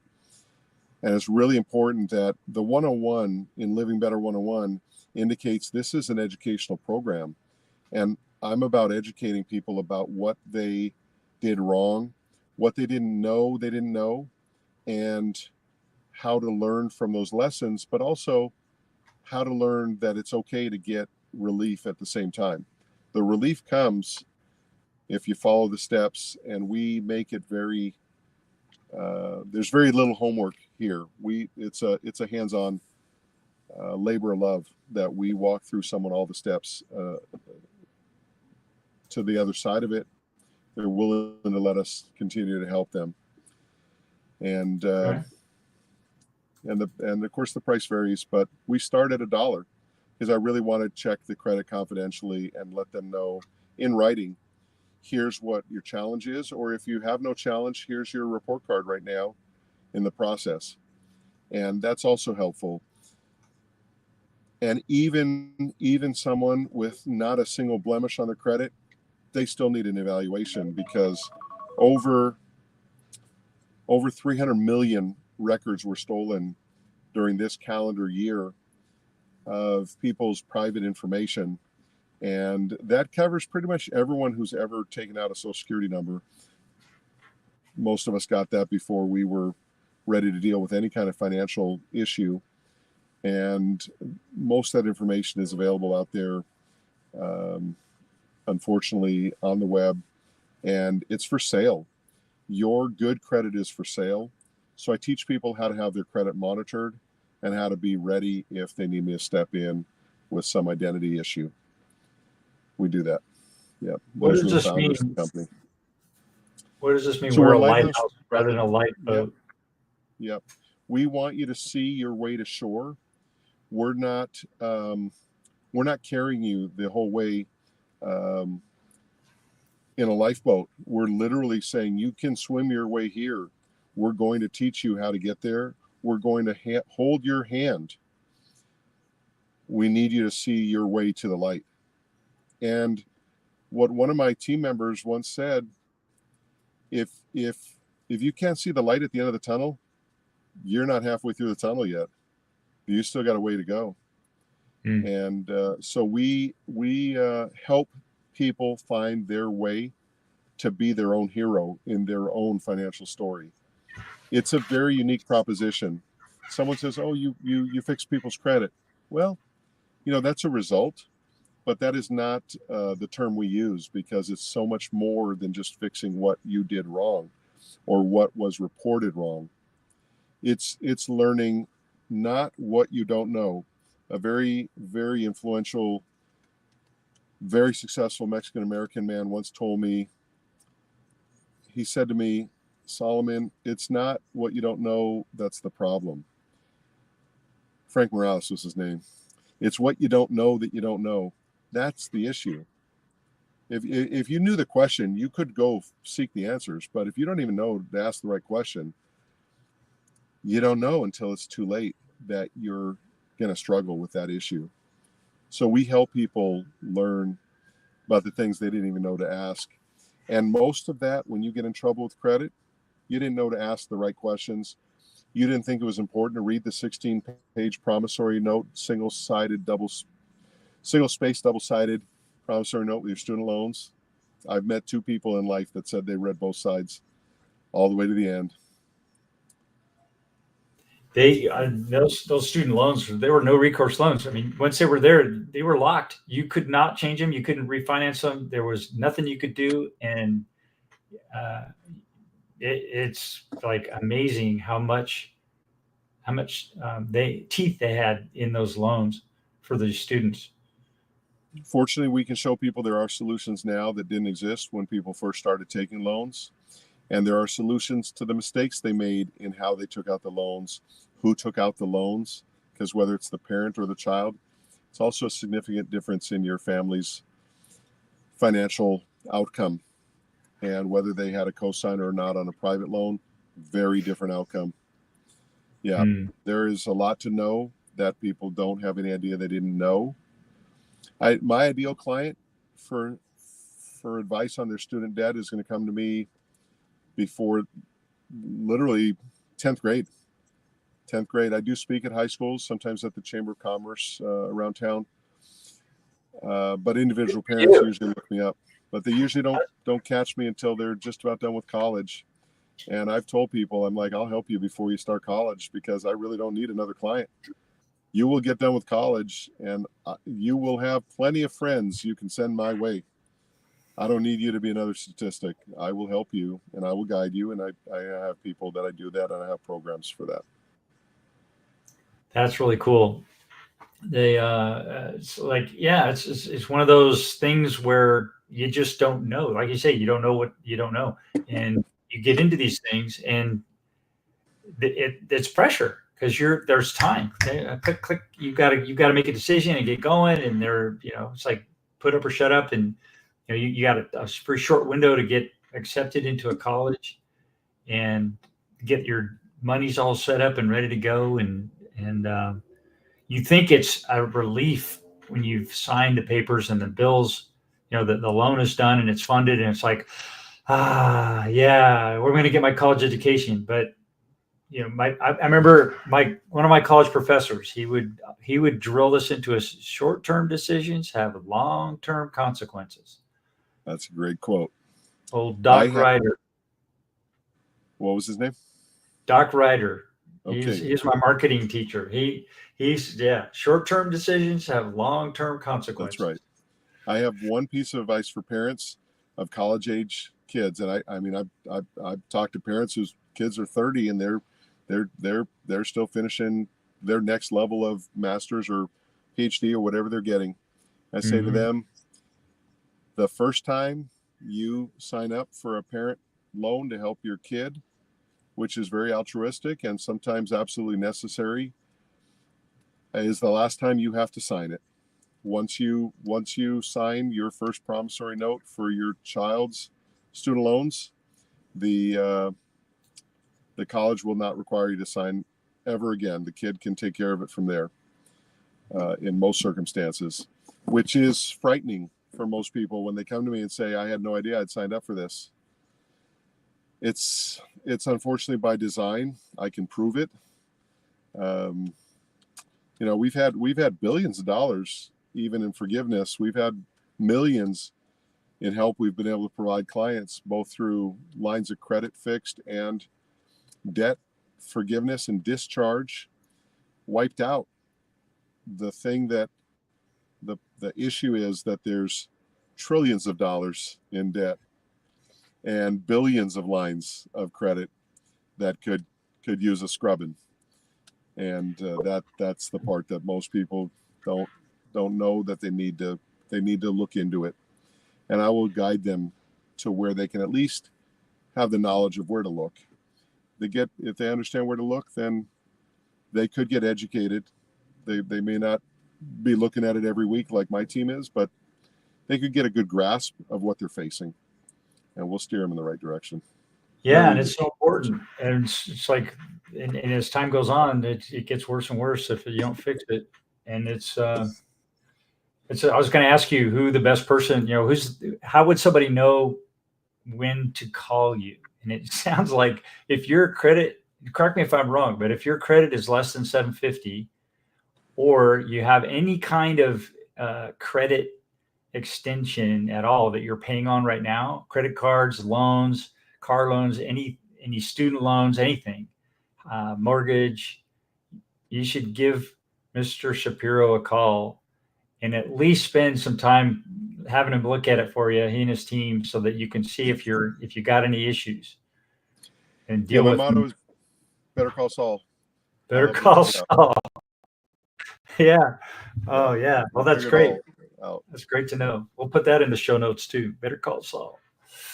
And it's really important that the 101 in Living Better 101 indicates this is an educational program. And I'm about educating people about what they did wrong, what they didn't know, and how to learn from those lessons, but also how to learn that it's okay to get relief at the same time. The relief comes if you follow the steps, and we make it very, there's very little homework here. It's a hands-on labor of love that we walk through someone all the steps to the other side of it. They're willing to let us continue to help them. And and of course the price varies, but we start at $1 because I really want to check the credit confidentially and let them know in writing, here's what your challenge is, or if you have no challenge, here's your report card right now in the process. And that's also helpful. And even someone with not a single blemish on their credit, they still need an evaluation, because over 300 million records were stolen during this calendar year of people's private information. And that covers pretty much everyone who's ever taken out a Social Security number. Most of us got that before we were ready to deal with any kind of financial issue. And most of that information is available out there, unfortunately, on the web, and it's for sale. Your good credit is for sale. So I teach people how to have their credit monitored and how to be ready if they need me to step in with some identity issue. We do that. Yeah. What Those does are the this mean? founders of the company. What does this mean? So We're we're a a lighthouse. lighthouse rather than a lifeboat. Yep. We want you to see your way to shore. We're not carrying you the whole way in a lifeboat. We're literally saying you can swim your way here. We're going to teach you how to get there. We're going to hold your hand. We need you to see your way to the light. And what one of my team members once said, if you can't see the light at the end of the tunnel, you're not halfway through the tunnel yet. You still got a way to go. And so we help people find their way to be their own hero in their own financial story. It's a very unique proposition. Someone says, "Oh, you fix people's credit." Well, that's a result, but that is not the term we use, because it's so much more than just fixing what you did wrong or what was reported wrong. It's learning not what you don't know. A very, very influential, very successful Mexican-American man once told me, he said to me, "Solomon, it's not what you don't know that's the problem." Frank Morales was his name. It's what you don't know that you don't know. That's the issue. If you knew the question, you could go seek the answers. But if you don't even know to ask the right question, you don't know until it's too late that you're going to struggle with that issue. So we help people learn about the things they didn't even know to ask. And most of that, when you get in trouble with credit, you didn't know to ask the right questions. You didn't think it was important to read the 16-page promissory note, single-spaced, double-sided promissory note with your student loans. I've met 2 people in life that said they read both sides all the way to the end. Those student loans, they were no recourse loans. I mean, once they were there, they were locked. You could not change them. You couldn't refinance them. There was nothing you could do. And it's like amazing how much teeth they had in those loans for these students. Fortunately, we can show people there are solutions now that didn't exist when people first started taking loans. And there are solutions to the mistakes they made in how they took out the loans, who took out the loans, because whether it's the parent or the child, it's also a significant difference in your family's financial outcome. And whether they had a cosigner or not on a private loan, very different outcome. Yeah, There is a lot to know that people don't have any idea they didn't know. My ideal client for advice on their student debt is going to come to me before literally 10th grade. I do speak at high schools, sometimes at the Chamber of Commerce around town. But individual parents usually look me up. But they usually don't catch me until they're just about done with college. And I've told people, I'm like, I'll help you before you start college, because I really don't need another client. You will get done with college and you will have plenty of friends you can send my way. I don't need you to be another statistic. I will help you and I will guide you. And I have people that I do that, and I have programs for that. That's really cool. It's like, it's one of those things where you just don't know. Like you say, you don't know what you don't know. And you get into these things and it's pressure, because there's time. Click, click. You got to make a decision and get going. And it's like put up or shut up. And you got a pretty short window to get accepted into a college and get your money's all set up and ready to go. And you think it's a relief when you've signed the papers and the bills, the loan is done and it's funded, and it's like, yeah, we're going to get my college education. But I remember one of my college professors, he would drill this into us: short-term decisions have long-term consequences. That's a great quote. Old Doc Ryder. What was his name? Doc Ryder. Okay. He's my marketing teacher. He's short-term decisions have long-term consequences. That's right. I have one piece of advice for parents of college-age kids, and I've talked to parents whose kids are 30 and they're still finishing their next level of master's or PhD or whatever they're getting. I say to them, the first time you sign up for a parent loan to help your kid, which is very altruistic and sometimes absolutely necessary, is the last time you have to sign it. Once you sign your first promissory note for your child's student loans, the college will not require you to sign ever again. The kid can take care of it from there, in most circumstances, which is frightening for most people when they come to me and say, I had no idea I'd signed up for this. It's unfortunately by design. I can prove it. We've had billions of dollars even in forgiveness. We've had millions in help we've been able to provide clients, both through lines of credit fixed and debt forgiveness and discharge, wiped out. The thing that the issue is that there's trillions of dollars in debt and billions of lines of credit that could use a scrubbing. And that's the part that most people don't know, that they need to look into it. And I will guide them to where they can at least have the knowledge of where to look. If they understand where to look, then they could get educated. They may not be looking at it every week like my team is, but they could get a good grasp of what they're facing, and we'll steer them in the right direction. Yeah, and it's so important. And it's like, and as time goes on, it gets worse and worse if you don't fix it. And I was going to ask you who the best person, how would somebody know when to call you? And it sounds like if your credit, correct me if I'm wrong, but if your credit is less than 750, or you have any kind of credit extension at all that you're paying on right now, credit cards, loans, car loans, any student loans, anything, mortgage, you should give Mr. Shapiro a call and at least spend some time having him look at it for you, he and his team, so that you can see if you got any issues and deal with them. My motto is better call Saul. Better call Saul. Yeah. Oh yeah. Well, that's great. That's great to know. We'll put that in the show notes too. Better call Saul.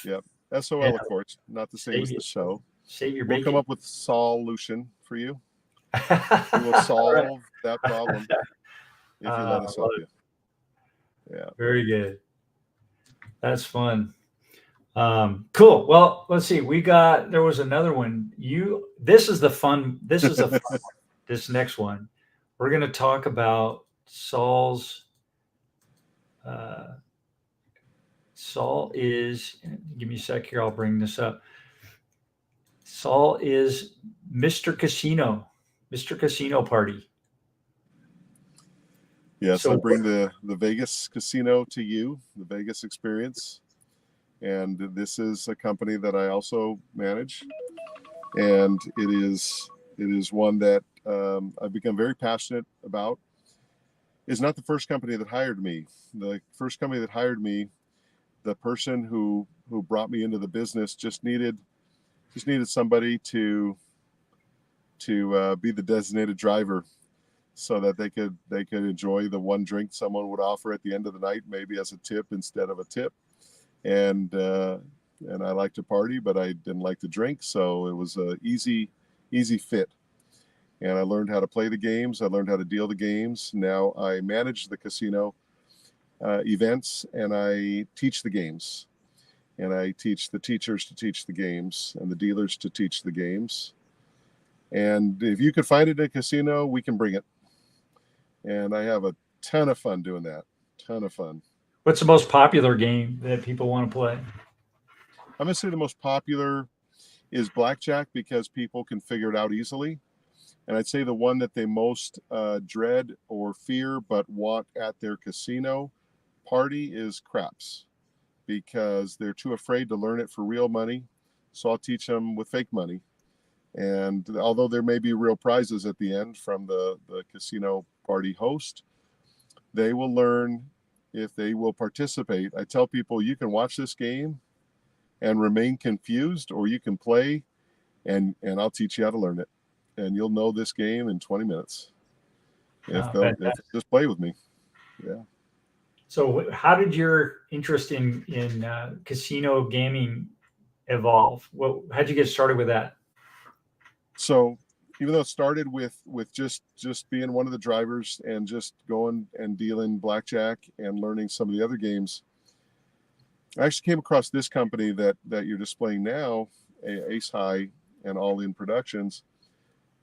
Yep. SOL, of course, not the same as the show. Save your bacon. We'll come up with solution for you. We will solve that problem if you let us help you. Yeah. Very good. That's fun. Cool. Well, let's see. There was another one. This is a fun. This next one. We're going to talk about Saul's. Saul is, give me a sec here, I'll bring this up. Saul is Mr. Casino Party. Yes, so I bring the Vegas casino to you, the Vegas experience. And this is a company that I also manage. And it is one that I've become very passionate about. It's not the first company that hired me. The first company that hired me, the person who brought me into the business just needed somebody to be the designated driver, so that they could enjoy the one drink someone would offer at the end of the night, maybe as a tip instead of a tip. And I like to party, but I didn't like to drink, so it was a easy fit. and I learned how to play the games. I learned how to deal the games. Now I manage the casino events, and I teach the games, and I teach the teachers to teach the games and the dealers to teach the games. And if you could find it in a casino, we can bring it. And I have a ton of fun doing that. Ton of fun. What's the most popular game that people want to play? I'm going to say the most popular is blackjack, because people can figure it out easily. And I'd say the one that they most dread or fear but want at their casino party is craps, because they're too afraid to learn it for real money. So I'll teach them with fake money. And although there may be real prizes at the end from the casino party host, they will learn if they will participate. I tell people, you can watch this game and remain confused, or you can play and I'll teach you how to learn it. And you'll know this game in 20 minutes if they'll just play with me. Yeah. So how did your interest in casino gaming evolve? How'd you get started with that? So even though it started with just being one of the drivers and just going and dealing blackjack and learning some of the other games, I actually came across this company that you're displaying now, Ace High and All In Productions,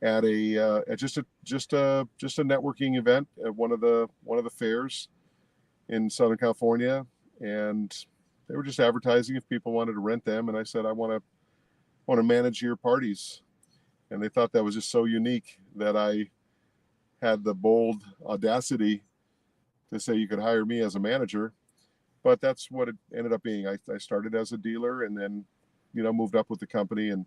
at just a networking event at one of the fairs in Southern California, and they were just advertising if people wanted to rent them. And I said, I want to manage your parties. And they thought that was just so unique that I had the bold audacity to say you could hire me as a manager. But that's what it ended up being. I started as a dealer, and then, moved up with the company, and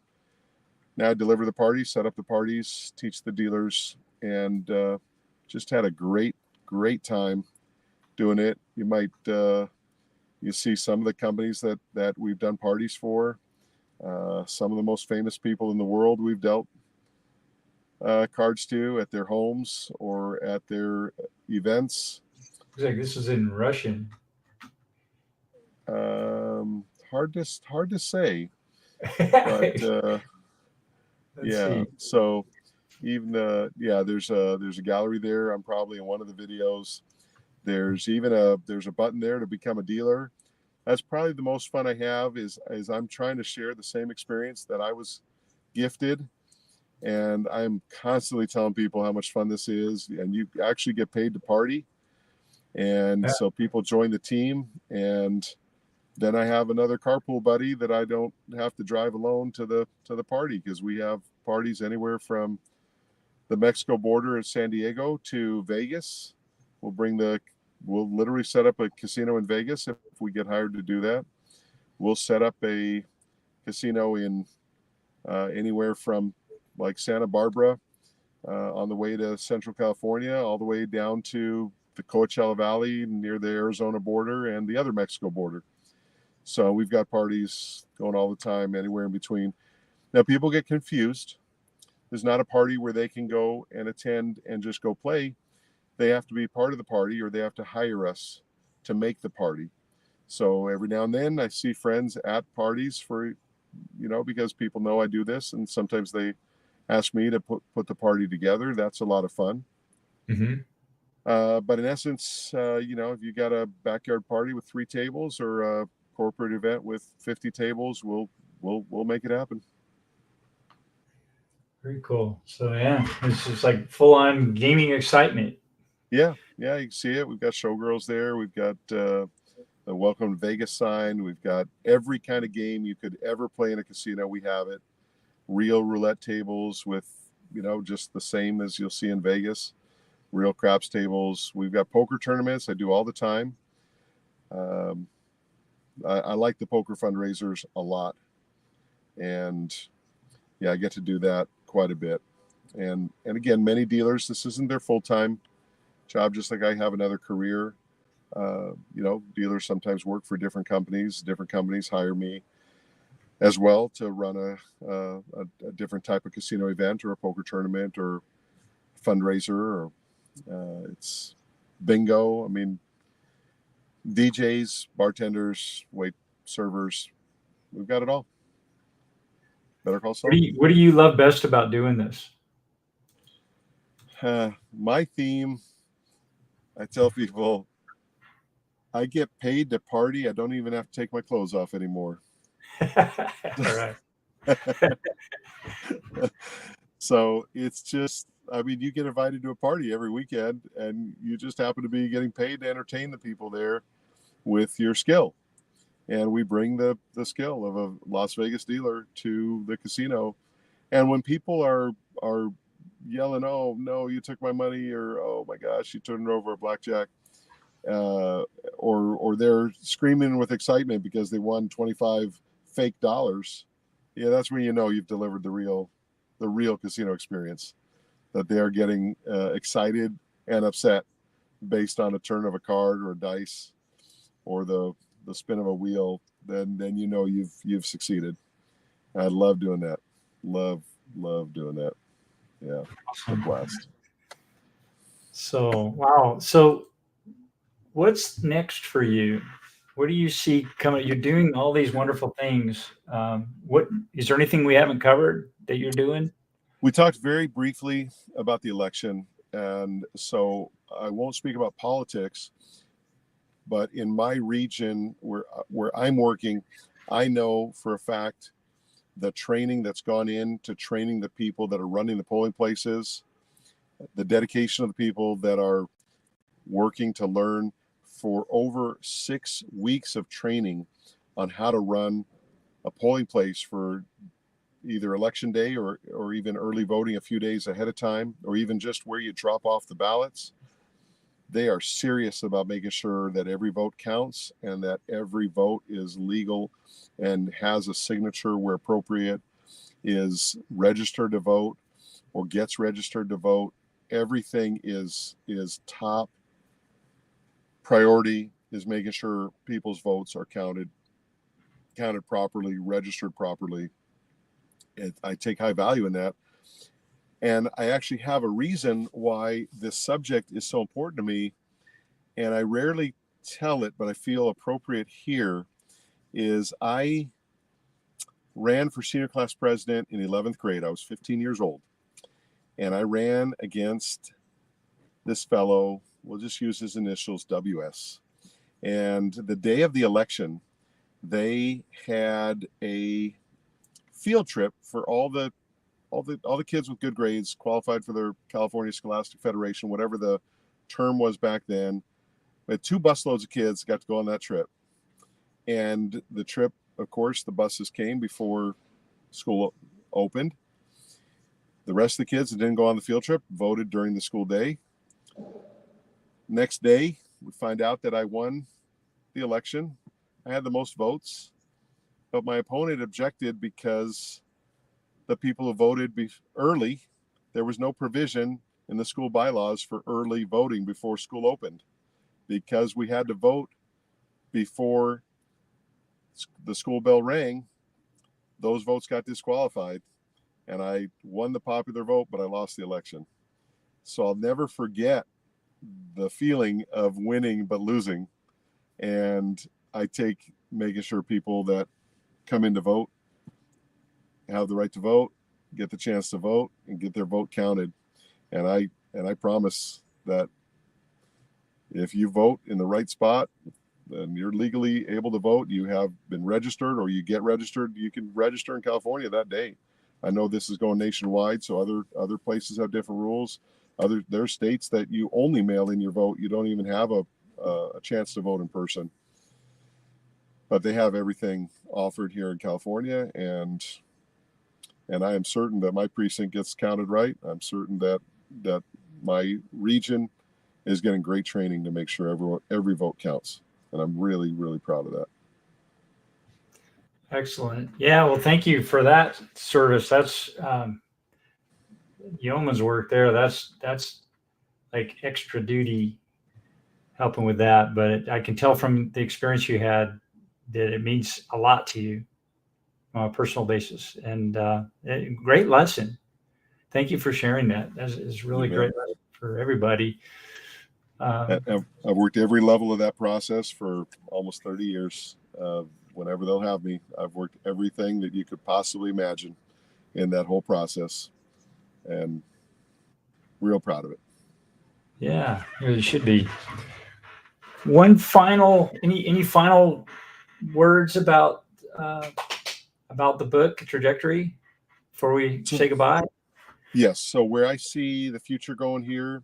now I deliver the parties, set up the parties, teach the dealers, and just had a great time doing it. You might you see some of the companies that we've done parties for. Some of the most famous people in the world we've dealt cards to at their homes or at their events. Looks like this is in Russian. Hard to say, but yeah. See. So even there's a gallery there. I'm probably in one of the videos. There's even a button there to become a dealer. That's probably the most fun I have is I'm trying to share the same experience that I was gifted, and I'm constantly telling people how much fun this is, and you actually get paid to party, and so people join the team, and then I have another carpool buddy that I don't have to drive alone to the party, because we have parties anywhere from the Mexico border in San Diego to Vegas. We'll literally set up a casino in Vegas if we get hired to do that. We'll set up a casino in anywhere from like Santa Barbara on the way to Central California, all the way down to the Coachella Valley near the Arizona border and the other Mexico border. So we've got parties going all the time, anywhere in between. Now, people get confused. There's not a party where they can go and attend and just go play. They have to be part of the party, or they have to hire us to make the party. So every now and then I see friends at parties for, because people know I do this, and sometimes they ask me to put the party together. That's a lot of fun. Mm-hmm. But in essence, if you got a backyard party with 3 tables or a corporate event with 50 tables, we'll make it happen. Very cool. So yeah, it's just like full on gaming excitement. Yeah, you can see it. We've got showgirls there. We've got the Welcome to Vegas sign. We've got every kind of game you could ever play in a casino. We have it. Real roulette tables with, just the same as you'll see in Vegas. Real craps tables. We've got poker tournaments I do all the time. I like the poker fundraisers a lot. And yeah, I get to do that quite a bit. And again, many dealers, this isn't their full-time job, just like I have another career. Dealers sometimes work for different companies. Different companies hire me as well to run a different type of casino event or a poker tournament or fundraiser, or it's bingo. I mean, DJs, bartenders, wait servers, we've got it all. Better call Saul. What do you love best about doing this? My theme, I tell people, I get paid to party. I don't even have to take my clothes off anymore. All right. So it's just, I mean, you get invited to a party every weekend and you just happen to be getting paid to entertain the people there with your skill. And we bring the skill of a Las Vegas dealer to the casino. And when people are yelling, "Oh no, you took my money," or "Oh my gosh, you turned it over a blackjack," uh, or they're screaming with excitement because they won 25 fake dollars, yeah, that's when you know you've delivered the real casino experience. That they are getting excited and upset based on a turn of a card or a dice or the spin of a wheel. Then you know you've succeeded. I love doing that. Love doing that. Yeah, it's a Awesome. blast. So, wow. So, what's next for you? What do you see coming? You're doing all these wonderful things. What is there anything we haven't covered that you're doing? We talked very briefly about the election, and so I won't speak about politics. But in my region, where I'm working, I know for a fact the training that's gone into training the people that are running the polling places, the dedication of the people that are working to learn for over 6 weeks of training on how to run a polling place for either election day or even early voting a few days ahead of time, or even just where you drop off the ballots. They are serious about making sure that every vote counts and that every vote is legal and has a signature where appropriate, is registered to vote or gets registered to vote. Everything is top priority, is making sure people's votes are counted properly, registered properly. I take high value in that. And I actually have a reason why this subject is so important to me. And I rarely tell it, but I feel appropriate here. Is I ran for senior class president in 11th grade. I was 15 years old. And I ran against this fellow, we'll just use his initials, WS. And the day of the election, they had a field trip for all the kids with good grades qualified for their California Scholastic Federation, whatever the term was back then. We had 2 busloads of kids got to go on that trip. And the trip, of course, the buses came before school opened. The rest of the kids that didn't go on the field trip voted during the school day. Next day, we find out that I won the election. I had the most votes, but my opponent objected because the people who voted early, there was no provision in the school bylaws for early voting before school opened. Because we had to vote before the school bell rang, those votes got disqualified. And I won the popular vote, but I lost the election. So I'll never forget the feeling of winning but losing. And I take making sure people that come in to vote have the right to vote, get the chance to vote, and get their vote counted. And I promise that if you vote in the right spot, then you're legally able to vote. You have been registered, or you get registered. You can register in California that day. I know this is going nationwide, so other places have different rules. There are states that you only mail in your vote. You don't even have a chance to vote in person. But they have everything offered here in California, and I am certain that my precinct gets counted right. I'm certain that my region is getting great training to make sure every vote counts, and I'm really, really proud of that. Excellent. Yeah. Well, thank you for that service. That's yeoman's work there. That's like extra duty helping with that. But I can tell from the experience you had that it means a lot to you on a personal basis, and great lesson. Thank you for sharing that. That's You really bet. great lesson for everybody. I've worked every level of that process for almost 30 years. Whenever they'll have me, I've worked everything that you could possibly imagine in that whole process. And real proud of it. Yeah, it should be. One final, any final words uh, about the book Trajectory before we So say goodbye? yes, so where I see the future going here,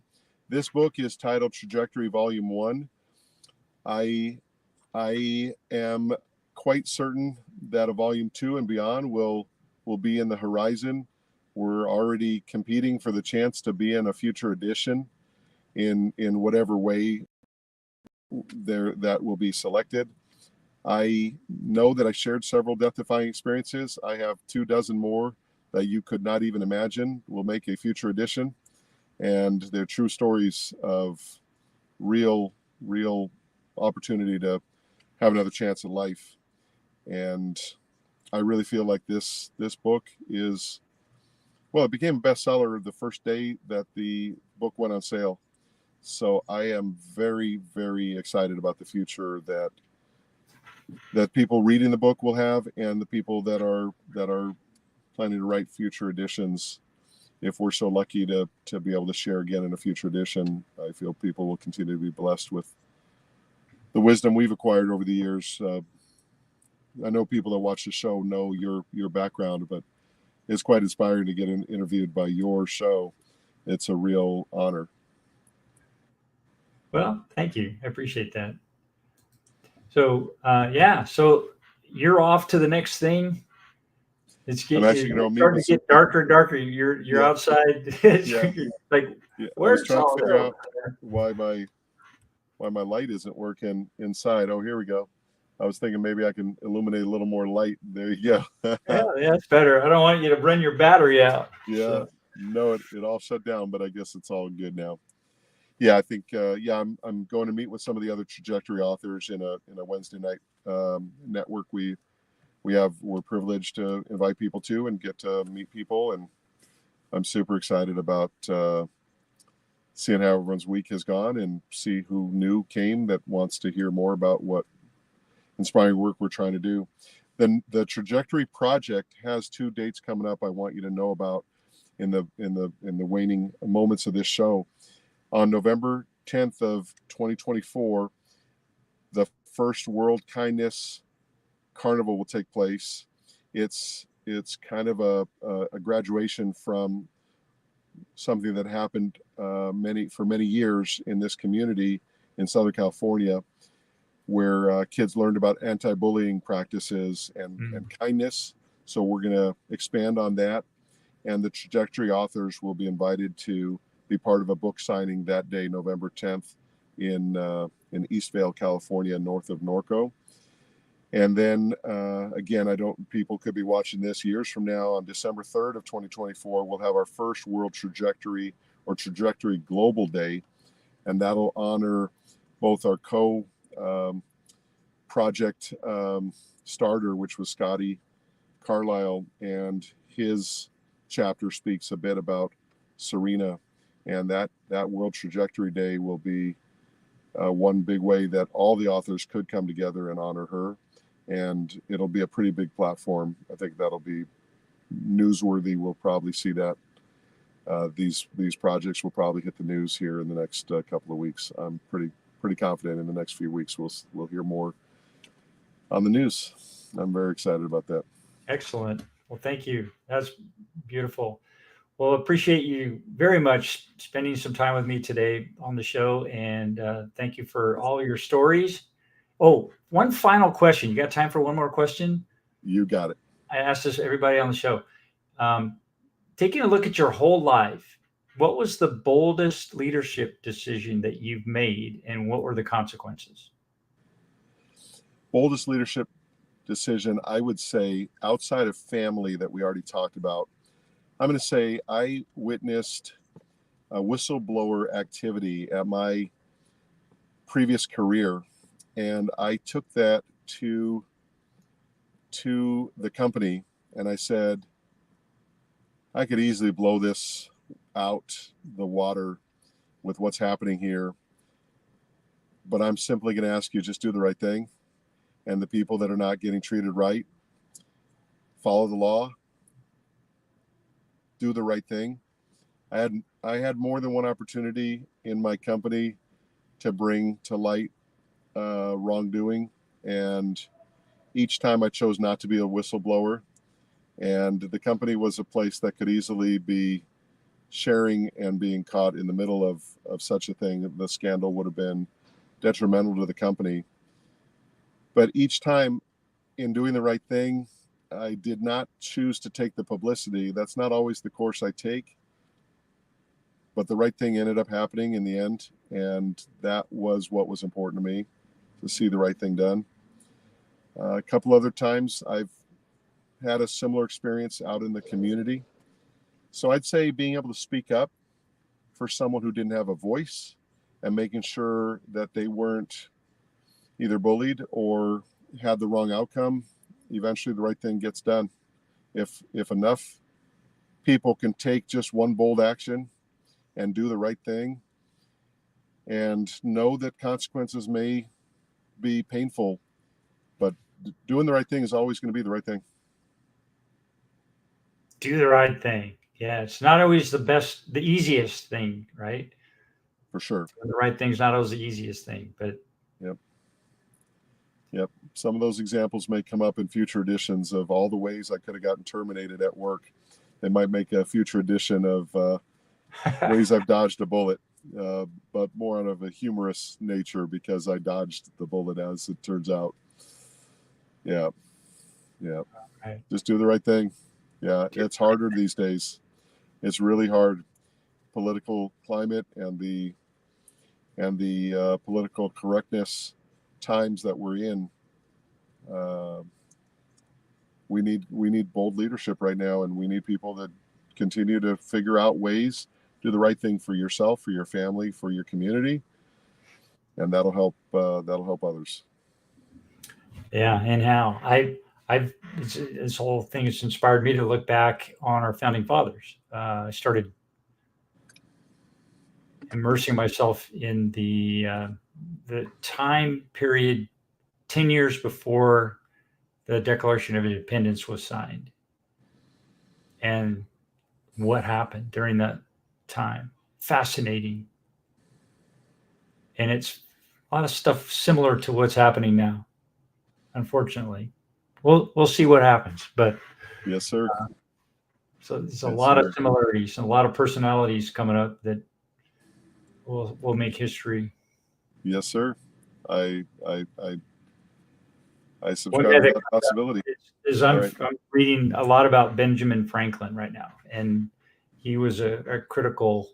this book is titled Trajectory Volume 1. I am quite certain that a volume 2 and beyond will be in the horizon. We're already competing for the chance to be in a future edition in whatever way there that will be selected. I know that I shared several death-defying experiences. I have 24 more that you could not even imagine will make a future edition, and they're true stories of real opportunity to have another chance at life. And I really feel like this book is, well, it became a bestseller the first day that the book went on sale. So I am very excited about the future that people reading the book will have, and the people that are planning to write future editions. If we're so lucky to be able to share again in a future edition, I feel people will continue to be blessed with the wisdom we've acquired over the years. I know people that watch the show know your background, but it's quite inspiring to get interviewed by your show. It's a real honor. Well, thank you. I appreciate that. So, yeah, so you're off to the next thing. I'm actually It's going to meet starting with to some get people. darker and darker. You're Yeah, outside. yeah, Like, yeah. I was where's trying to all figure this? out why my light isn't working inside. Oh, here we go. I was thinking maybe I can illuminate a little more light. There you go. Yeah, it's better. I don't want you to run your battery out. Yeah, So, no, it all shut down, but I guess it's all good now. Yeah, I think yeah, I'm going to meet with some of the other trajectory authors in a Wednesday night network. We're privileged to invite people to and get to meet people, and I'm super excited about seeing how everyone's week has gone and see who new came that wants to hear more about what inspiring work we're trying to do. Then the Trajectory Project has 2 dates coming up I want you to know about in the waning moments of this show. On November 10th of 2024, the first World Kindness Carnival will take place. It's kind of a graduation from something that happened for many years in this community in Southern California, where kids learned about anti-bullying practices and kindness. So we're going to expand on that, and the Trajectory authors will be invited to be part of a book signing that day, November 10th, in Eastvale, California, north of Norco. And then again, people could be watching this years from now. On December 3rd of 2024, we'll have our first World Trajectory or Trajectory Global Day, and that'll honor both our project starter, which was Scotty Carlisle, and his chapter speaks a bit about Serena, and that World Trajectory Day will be one big way that all the authors could come together and honor her, and it'll be a pretty big platform. I think that'll be newsworthy. We'll probably see that these projects will probably hit the news here in the next couple of weeks. I'm pretty confident in the next few weeks we'll hear more on the news. I'm very excited about that. excellent. Well, thank you. That's beautiful. Well, appreciate you very much spending some time with me today on the show, and thank you for all your stories. Oh, one final question. You got time for one more question? You got it. I asked this to everybody on the show. Um, Taking a look at your whole life, what was the boldest leadership decision that you've made, and what were the consequences? Boldest leadership decision, I would say, outside of family that we already talked about, I'm going to say I witnessed a whistleblower activity at my previous career, and I took that to the company, and I said, I could easily blow this out the water with what's happening here, but I'm simply going to ask you just do the right thing, and the people that are not getting treated right, follow the law, do the right thing. I had more than one opportunity in my company to bring to light wrongdoing, and each time I chose not to be a whistleblower. And the company was a place that could easily be sharing and being caught in the middle of such a thing. The scandal would have been detrimental to the company. But each time in doing the right thing, I did not choose to take the publicity. That's not always the course I take, but the right thing ended up happening in the end. And that was what was important to me, to see the right thing done. A couple other times I've had a similar experience out in the community. So I'd say being able to speak up for someone who didn't have a voice and making sure that they weren't either bullied or had the wrong outcome, eventually the right thing gets done. If enough people can take just one bold action and do the right thing and know that consequences may be painful, but doing the right thing is always going to be the right thing. Do the right thing. Yeah, it's not always the easiest thing, right? For sure. The right thing's not always the easiest thing, but Yep. Some of those examples may come up in future editions of all the ways I could have gotten terminated at work. They might make a future edition of ways I've dodged a bullet, but more out of a humorous nature because I dodged the bullet, as it turns out. Yeah. Right. Just do the right thing. Yeah, it's harder these days. It's really hard. Political climate and the political correctness times that we're in. We need bold leadership right now, and we need people that continue to figure out ways, do the right thing for yourself, for your family, for your community, and that'll help others. Yeah, and how this whole thing has inspired me to look back on our founding fathers. I started immersing myself in the time period 10 years before the Declaration of Independence was signed, and what happened during that time. Fascinating, and it's a lot of stuff similar to what's happening now. Unfortunately, we'll see what happens, but Yes, sir. so there's a lot of similarities and a lot of personalities coming up that will make history. Yes, sir. I subscribe to that possibility. I'm reading a lot about Benjamin Franklin right now, and he was a critical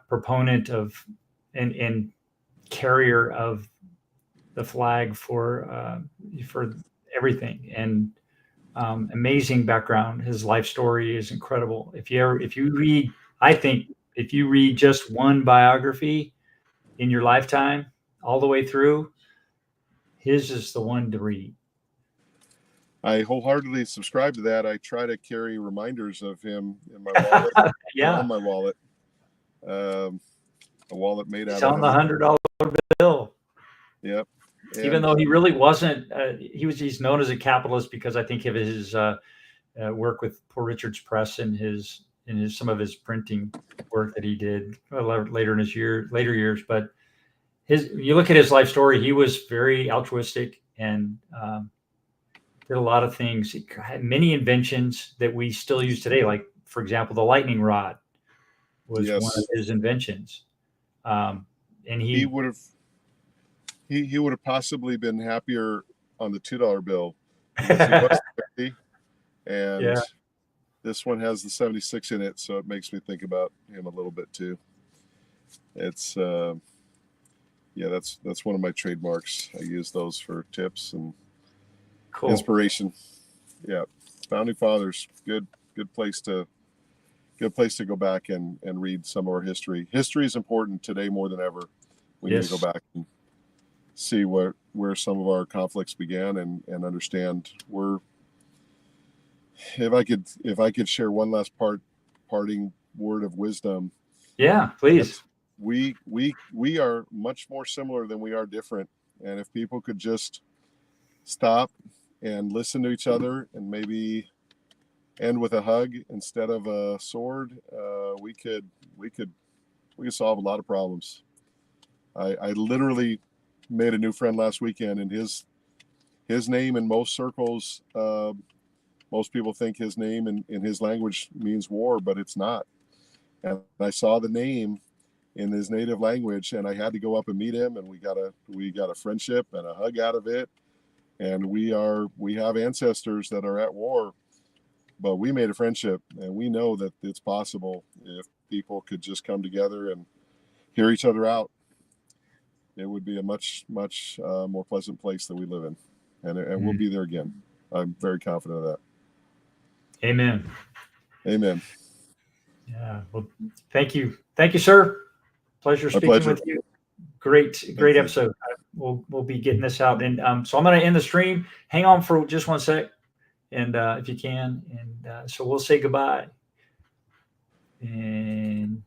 proponent of and carrier of the flag for everything, and amazing background. His life story is incredible. If you read, I think if you read just one biography in your lifetime all the way through, his is the one to read. I wholeheartedly subscribe to that. I try to carry reminders of him in my wallet. Yeah, on my wallet. A wallet made out of on the $100 bill. Yep. And even though he really wasn't, he's known as a capitalist because I think of his work with Poor Richard's Press and some of his printing work that he did later in his later years. But you look at his life story, he was very altruistic and did a lot of things. He had many inventions that we still use today. Like, for example, the lightning rod was one of his inventions. And he would have possibly been happier on the $2 bill because he was 50, and this one has the 76 in it, so it makes me think about him a little bit too. It's that's one of my trademarks. I use those for tips and inspiration. Yeah, founding fathers, good place to go back and read some of our history. History is important today more than ever. We need to go back and see where some of our conflicts began and understand where. If I could share one last parting word of wisdom. Yeah, please. We are much more similar than we are different. And if people could just stop and listen to each other and maybe end with a hug instead of a sword, we could solve a lot of problems. I literally made a new friend last weekend, and his name in most circles, most people think his name in his language means war, but it's not. And I saw the name in his native language, and I had to go up and meet him, and we got a friendship and a hug out of it. And we have ancestors that are at war, but we made a friendship, and we know that it's possible if people could just come together and hear each other out. It would be a much more pleasant place that we live in, and we'll be there again. I'm very confident of that. Amen. Amen. Yeah. Well, thank you, sir. Pleasure speaking with you. Great episode. We'll be getting this out, and so I'm going to end the stream. Hang on for just one sec, and if you can, and so we'll say goodbye. And